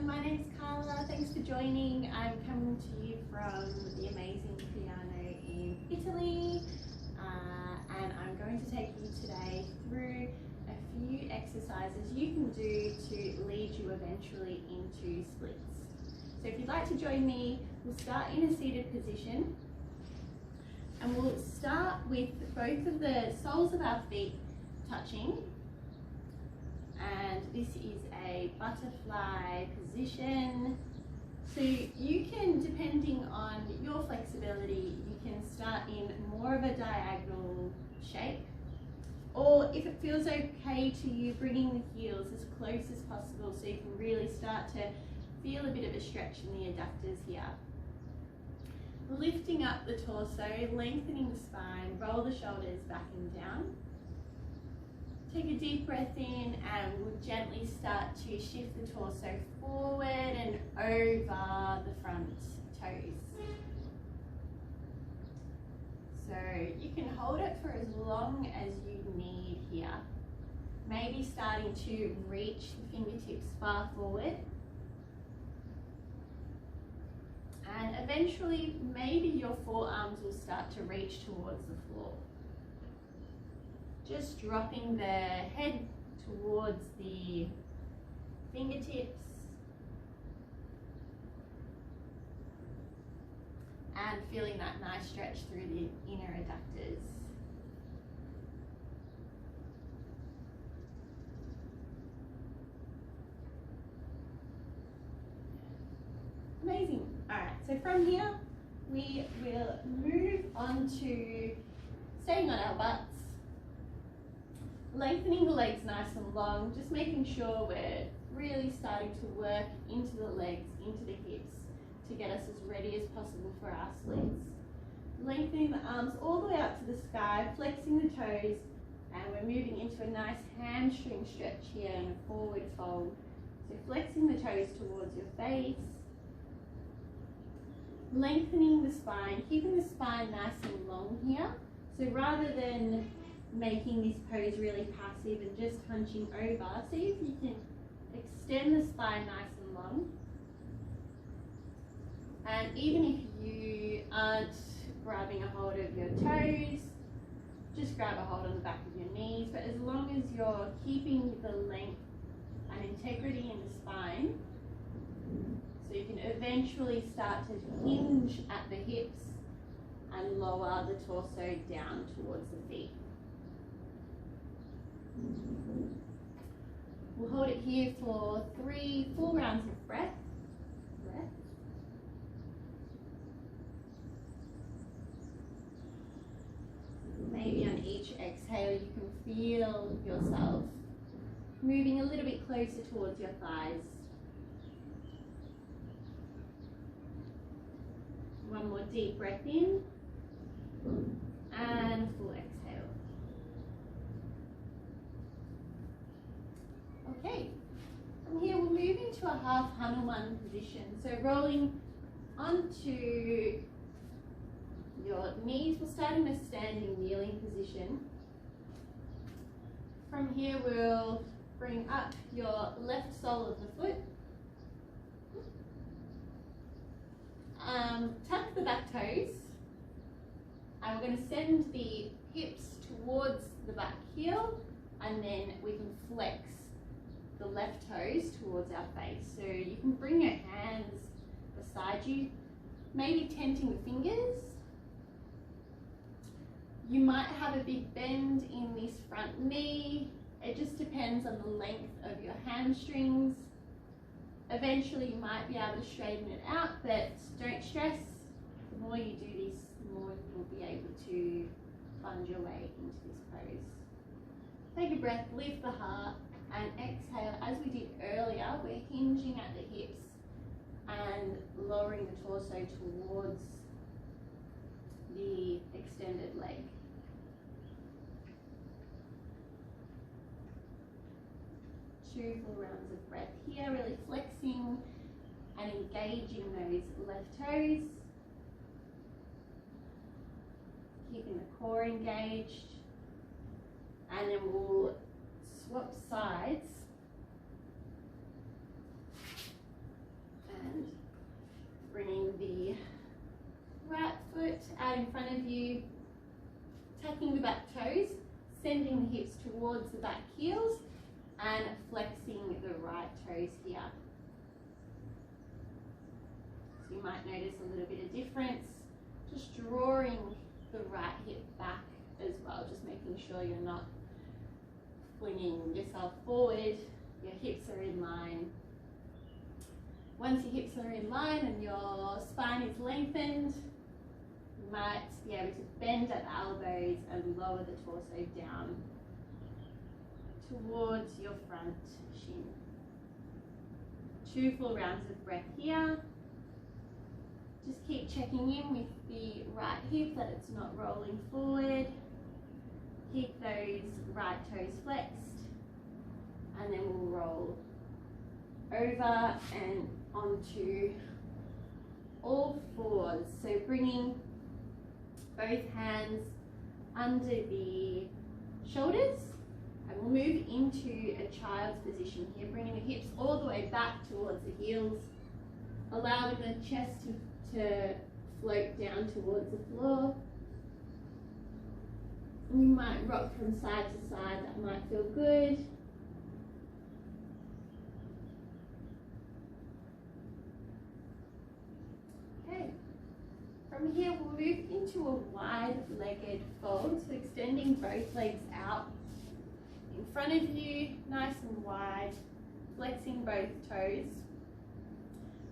everyone, my name's Carla. Thanks for joining. I'm coming to you from the amazing piano in Italy, and I'm going to take you today through a few exercises you can do to lead you eventually into splits. So if you'd like to join me, we'll start in a seated position, and we'll start with both of the soles of our feet touching. And this is a butterfly position. So you can, depending on your flexibility, you can start in more of a diagonal shape, or if it feels okay to you, bringing the heels as close as possible so you can really start to feel a bit of a stretch in the adductors here. Lifting up the torso, lengthening the spine, roll the shoulders back and down. Take a deep breath in, and we'll gently start to shift the torso forward and over the front toes. So you can hold it for as long as you need here. Maybe starting to reach the fingertips far forward. And eventually, maybe your forearms will start to reach towards the floor. Just dropping the head towards the fingertips and feeling that nice stretch through the inner adductors. Amazing. All right, so from here we will move on to staying on our butts. Lengthening the legs nice and long, just making sure we're really starting to work into the legs, into the hips, to get us as ready as possible for our splits. Lengthening the arms all the way up to the sky, flexing the toes, and we're moving into a nice hamstring stretch here and a forward fold. So flexing the toes towards your face, lengthening the spine, keeping the spine nice and long here. So rather than making this pose really passive and just hunching over, see if you can extend the spine nice and long. And even if you aren't grabbing a hold of your toes, just grab a hold on the back of your knees. But as long as you're keeping the length and integrity in the spine, so you can eventually start to hinge at the hips and lower the torso down towards the feet. We'll hold it here for 3 full rounds of breath. Maybe on each exhale you can feel yourself moving a little bit closer towards your thighs. One more deep breath in and a full exhale. Okay, from here we'll move into a half Hanuman position. So rolling onto your knees, we'll start in a standing kneeling position. From here we'll bring up your left sole of the foot. Tuck the back toes, and we're going to send the hips towards the back heel, and then we can flex the left toes towards our face. So you can bring your hands beside you, maybe tenting the fingers. You might have a big bend in this front knee. It just depends on the length of your hamstrings. Eventually you might be able to straighten it out, but don't stress. The more you do this, the more you'll be able to find your way into this pose. Take a breath, lift the heart, and exhale. As we did earlier, we're hinging at the hips and lowering the torso towards the extended leg. Two full rounds of breath here, really flexing and engaging those left toes. Keeping the core engaged. And then we'll swap sides extending the hips towards the back heels and flexing the right toes here. So you might notice a little bit of difference. Just drawing the right hip back as well, just making sure you're not flinging yourself forward. Your hips are in line. Once your hips are in line and your spine is lengthened, you might be able to bend at the elbows and lower the torso down towards your front shin. 2 full rounds of breath here. Just keep checking in with the right hip that it's not rolling forward. Keep those right toes flexed, and then we'll roll over and onto all fours. So bringing both hands under the shoulders, and we'll move into a child's position here, bringing the hips all the way back towards the heels, allowing the chest to float down towards the floor. You might rock from side to side, that might feel good. Okay, from here we'll move into a wide-legged fold, so extending both legs out in front of you, nice and wide, flexing both toes,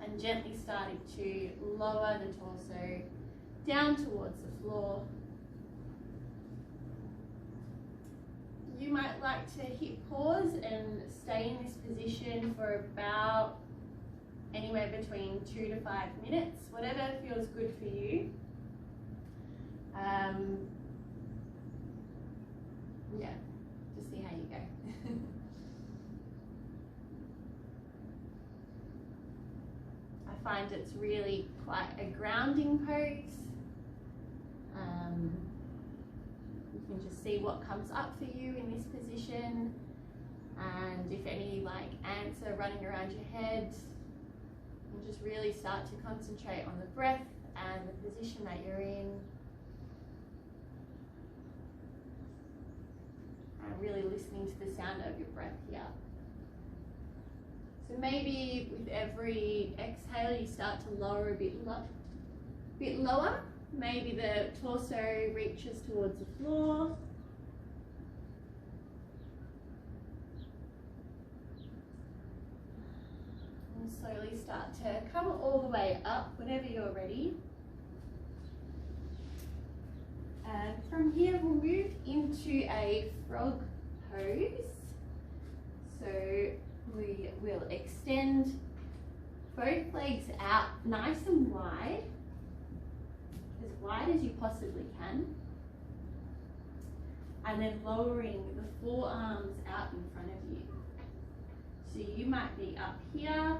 and gently starting to lower the torso down towards the floor. You might like to hit pause and stay in this position for about anywhere between 2 to 5 minutes, whatever feels good for you. Yeah, just see how you go. I find it's really quite a grounding pose. You can just see what comes up for you in this position, and if any like ants are running around your head, you just really start to concentrate on the breath and the position that you're in, and really listening to the sound of your breath here. So maybe with every exhale you start to lower a bit lower. Maybe the torso reaches towards the floor. And slowly start to come all the way up whenever you're ready. And from here we'll move into a frog pose. So we will extend both legs out nice and wide as you possibly can, and then lowering the forearms out in front of you. So you might be up here.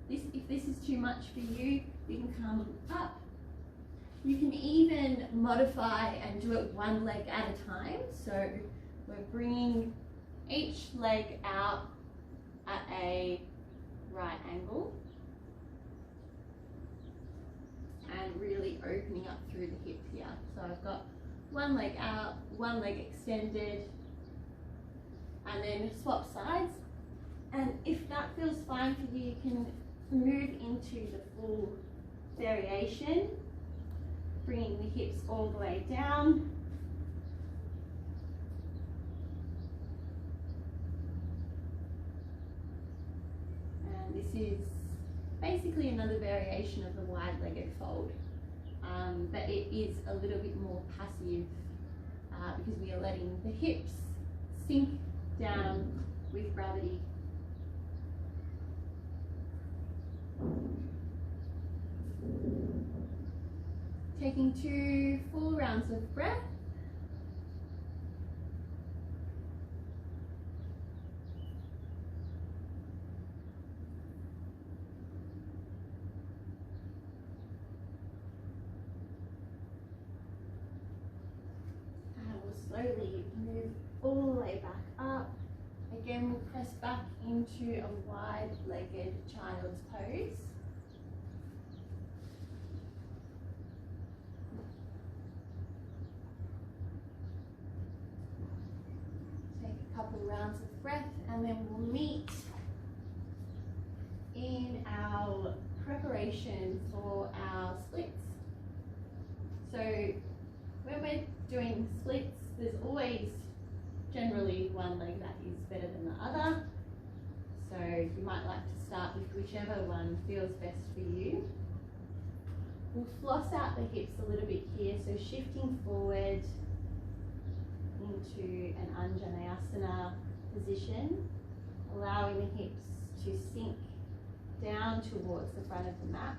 If this is too much for you, you can come up. You can even modify and do it one leg at a time. So we're bringing each leg out at a right angle, and really opening up through the hip here. So I've got one leg out, one leg extended, and then swap sides. And if that feels fine for you, you can move into the full variation, bringing the hips all the way down. And this is basically another variation of the wide-legged fold, but it is a little bit more passive because we are letting the hips sink down with gravity. Taking 2 full rounds of breath. Slowly move all the way back up. Again, we'll press back into a wide-legged child's pose. couple rounds of breath, and then we'll meet in our preparation for our splits. So when we're doing splits, there's always generally one leg that is better than the other. So you might like to start with whichever one feels best for you. We'll floss out the hips a little bit here, so shifting forward into an Anjaneasana position, allowing the hips to sink down towards the front of the mat.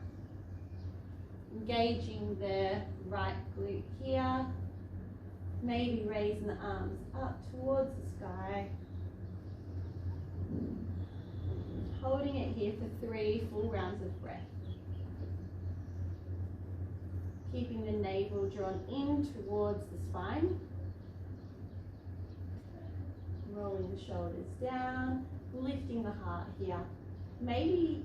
Engaging the right glute here, maybe raising the arms up towards the sky. Holding it here for 3 full rounds of breath. Keeping the navel drawn in towards the spine. Rolling the shoulders down, lifting the heart here. Maybe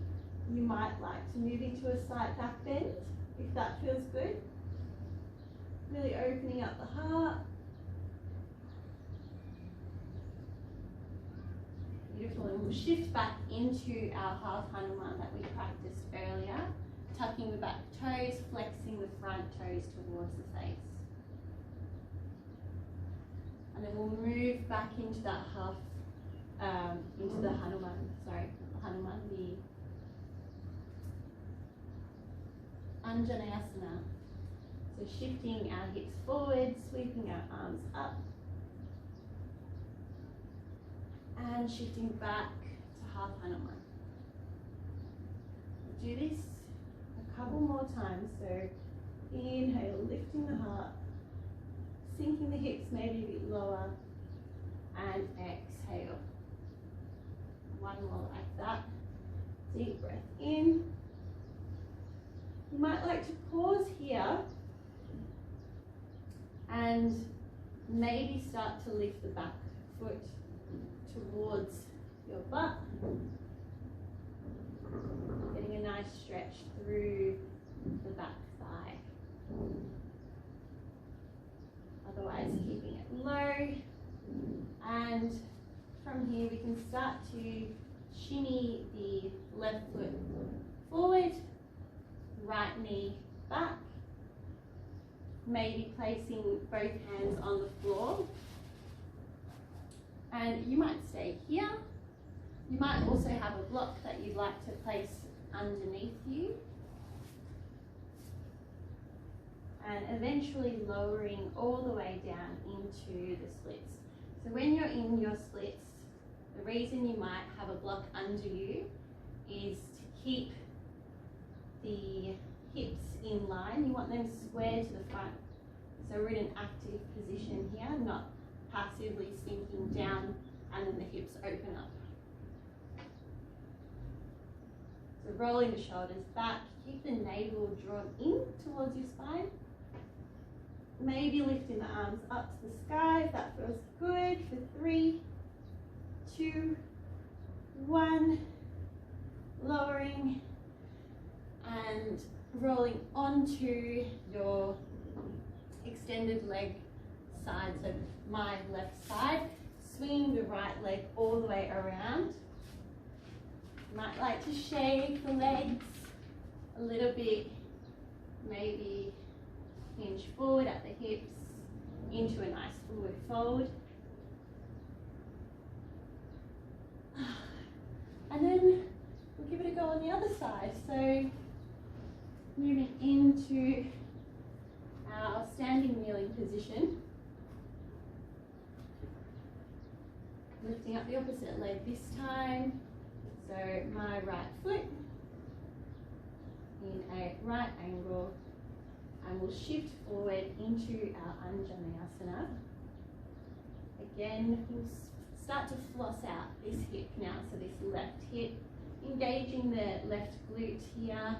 you might like to move into a slight back bend, if that feels good. Really opening up the heart. Beautiful, and we'll shift back into our half Hanuman that we practiced earlier. Tucking the back toes, flexing the front toes towards the face. And then we'll move back into that half, into the Hanuman, the Anjaneasana. So shifting our hips forward, sweeping our arms up, and shifting back to half Hanuman. We'll do this a couple more times. So inhale, lifting the heart, sinking the hips maybe a bit lower, and exhale. One more like that. Deep breath in. You might like to pause here and maybe start to lift the back foot towards your butt. Getting a nice stretch through the back thigh. Otherwise, keeping it low. And from here, we can start to shimmy the left foot forward, right knee back. Maybe placing both hands on the floor. And you might stay here. You might also have a block that you'd like to place underneath you. And eventually lowering all the way down into the splits. So when you're in your splits, the reason you might have a block under you is to keep the hips in line. You want them square to the front. So we're in an active position here, not passively sinking down and then the hips open up. So rolling the shoulders back, keep the navel drawn in towards your spine. Maybe lifting the arms up to the sky if that feels good for 3, 2, 1. Lowering and rolling onto your extended leg side, so my left side. Swinging the right leg all the way around. You might like to shake the legs a little bit, maybe hinge forward at the hips into a nice forward fold. And then we'll give it a go on the other side. So moving into our standing kneeling position. Lifting up the opposite leg this time. So my right foot in a right angle, and we'll shift forward into our Anjaneasana. Again, we'll start to floss out this hip now, so this left hip, engaging the left glute here,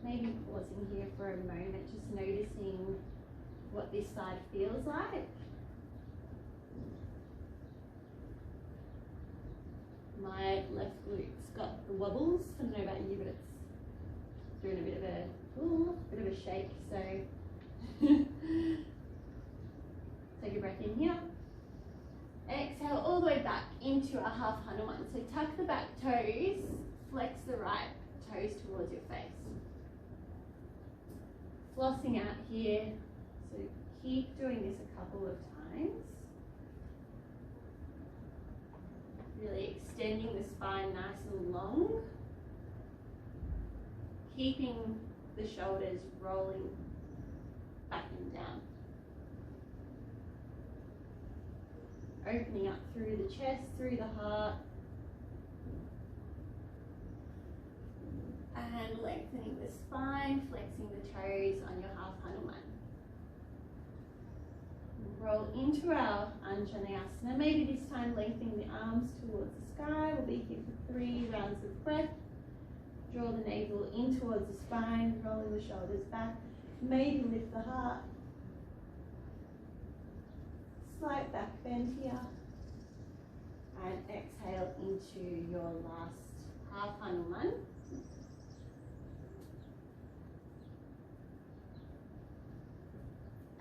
maybe pausing here for a moment, just noticing what this side feels like. My left glute's got the wobbles. I don't know about you, but it's doing a bit of a shake. So take a breath in here. exhale all the way back into a half Hanuman. So tuck the back toes, flex the right toes towards your face. Flossing out here, so keep doing this a couple of times. Really extending the spine nice and long. Keeping the shoulders rolling back and down. Opening up through the chest, through the heart. And lengthening the spine, flexing the toes on your half Hanuman. Roll into our Anjaneasana. Maybe this time lengthening the arms towards the sky. We'll be here for 3 rounds of breath. Draw the navel in towards the spine, rolling the shoulders back. Maybe lift the heart. Slight back bend here. And exhale into your last half Hanuman.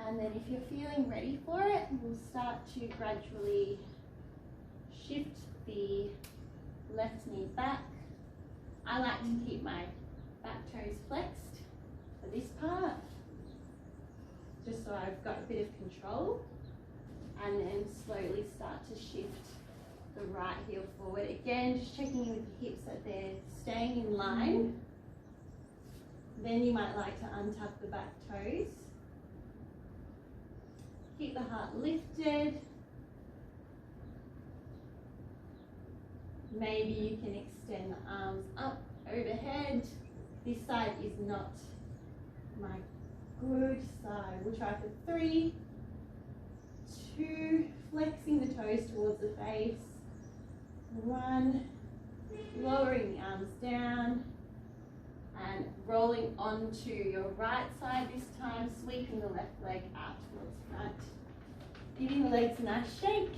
And then if you're feeling ready for it, we'll start to gradually shift the left knee back. I like to keep my back toes flexed for this part, just so I've got a bit of control. And then slowly start to shift the right heel forward. Again, just checking in with the hips that they're staying in line. Then you might like to untuck the back toes. Keep the heart lifted. Maybe you can extend the arms up overhead. This side is not my good side. We'll try for 3, 2, flexing the toes towards the face. 1, lowering the arms down and rolling onto your right side this time, sweeping the left leg out towards front. Giving the legs a nice shake.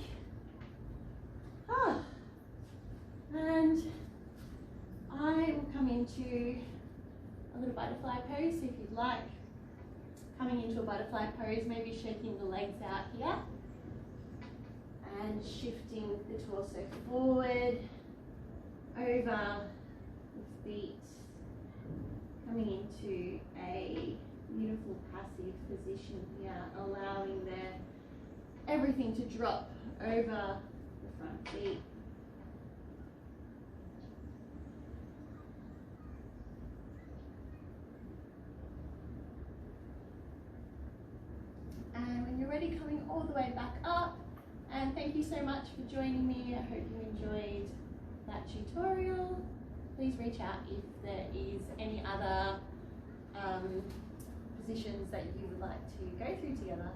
And I will come into a little butterfly pose. So if you'd like, coming into a butterfly pose, maybe shaking the legs out here and shifting the torso forward, over the feet, coming into a beautiful passive position here, allowing everything to drop over the front feet. And when you're ready, coming all the way back up. And thank you so much for joining me. I hope you enjoyed that tutorial. Please reach out if there is any other positions that you would like to go through together.